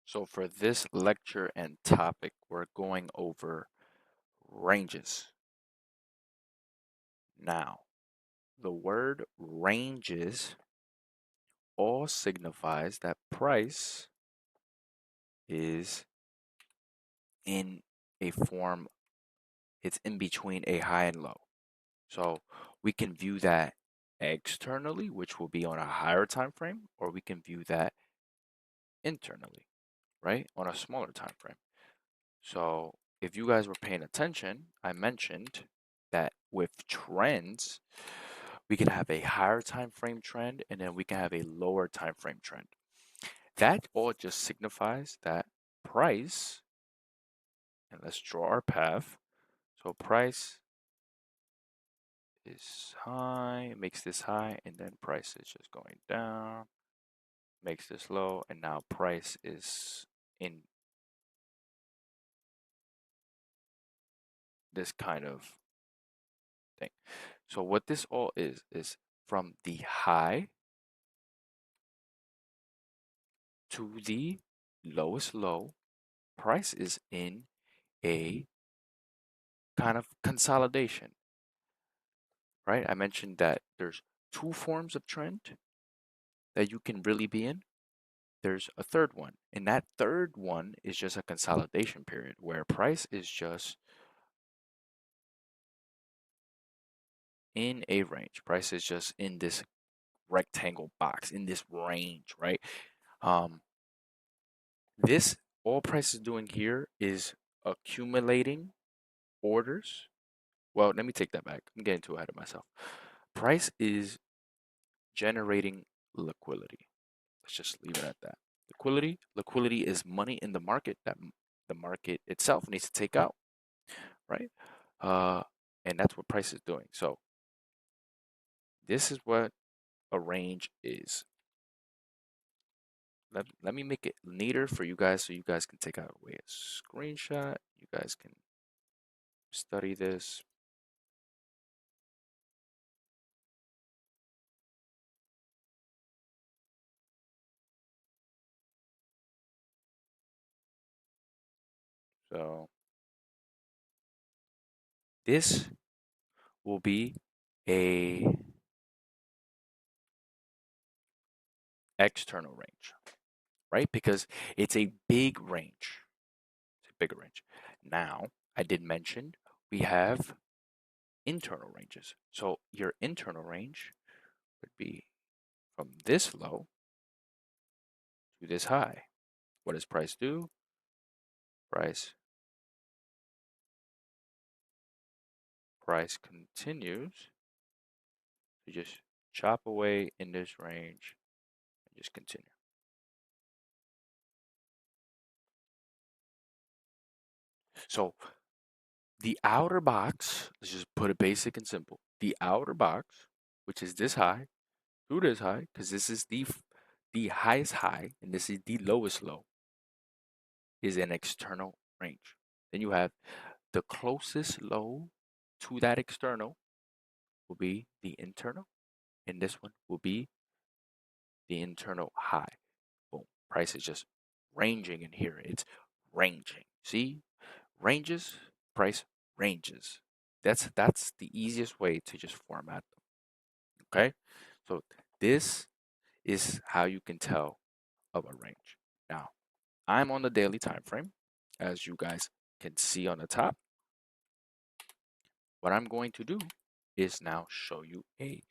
So for this lecture and topic, we're going over ranges. Now, the word ranges all signifies that price is in a form, it's in between a high and low. So we can view that externally, which will be on a higher time frame, or we can view that internally, right, on a smaller time frame. So if you guys were paying attention, I mentioned that with trends, we can have a higher time frame trend and then we can have a lower time frame trend. That all just signifies that price, and let's draw our path. So price is high, makes this high, and then price is just going down, makes this low, and now price is in this kind of thing. So what this all is from the high to the lowest low, price is in a kind of consolidation, right? I mentioned that there's two forms of trend that you can really be in. There's a third one, and that third one is just a consolidation period where price is just in a range. Price is just in this rectangle box, in this range, right? Um, this all price is doing here is accumulating orders. Well, let me take that back. I'm getting too ahead of myself. Price is generating liquidity. Let's just leave it at that. Liquidity is money in the market that the market itself needs to take out, right? Uh, and that's what price is doing. So this is what a range is. Let me make it neater for you guys so you guys can take out away a screenshot. You guys can study this. So this will be a external range, right? Because it's a big range. It's a bigger range. Now, I did mention we have internal ranges. So your internal range would be from this low to this high. What does price do? Price price continues to just chop away in this range and just continue. So the outer box, let's just put it basic and simple. The outer box, which is this high, through this high, because this is the highest high and this is the lowest low, is an external range. Then you have the closest low to that external will be the internal, and this one will be the internal high. Boom. Price is just ranging in here. It's ranging. See? Ranges, price ranges. That's the easiest way to just format them. Okay? So this is how you can tell of a range. Now, I'm on the daily time frame, as you guys can see on the top. What I'm going to do is now show you a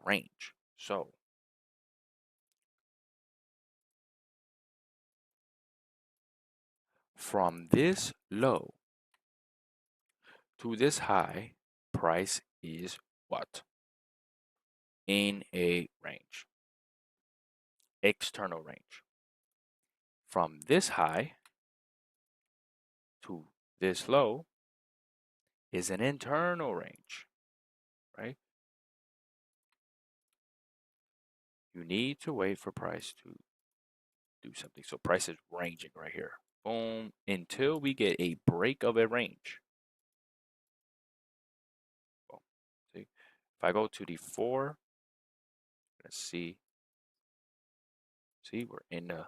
range. So from this low to this high, price is what? In a range, external range. From this high to this low is an internal range, right? You need to wait for price to do something. So price is ranging right here. Boom, until we get a break of a range. Boom. See, if I go to the 4, let's see. See, we're in the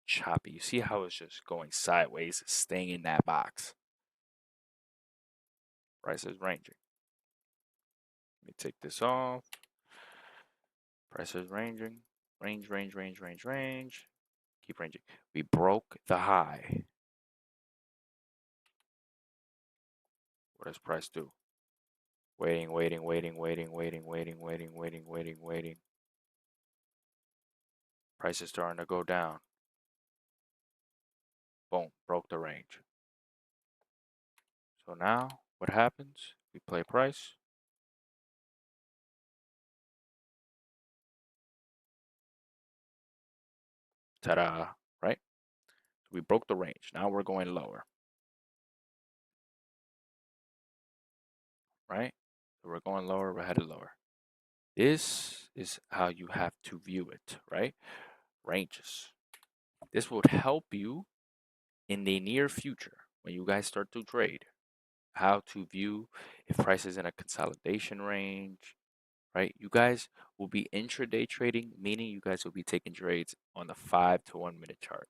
choppy. You see how it's just going sideways, staying in that box. Price is ranging. Let me take this off. Price is ranging. Range, range, range, range, range. Keep ranging. We broke the high. What does price do? Waiting, waiting, waiting, waiting, waiting, waiting, waiting, waiting, waiting, waiting. Price is starting to go down. Boom, broke the range. So now what happens? We play price. Ta-da, right? We broke the range. Now we're going lower, right? So we're going lower, we're headed lower. This is how you have to view it, right? Ranges. This would help you in the near future when you guys start to trade. How to view if price is in a consolidation range, right? You guys will be intraday trading, meaning you guys will be taking trades on the 5 to 1 minute chart,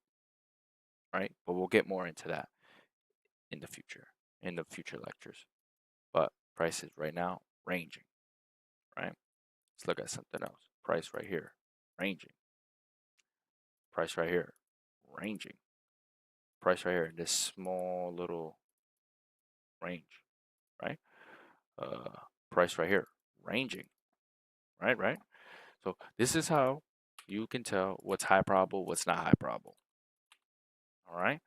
right? But we'll get more into that in the future lectures. But prices right now ranging, right? Let's look at something else. Price right here, ranging. Price right here, ranging. Price right here, this small little range, right? Price right here, ranging, right, right. So this is how you can tell what's high probable, what's not high probable. All right.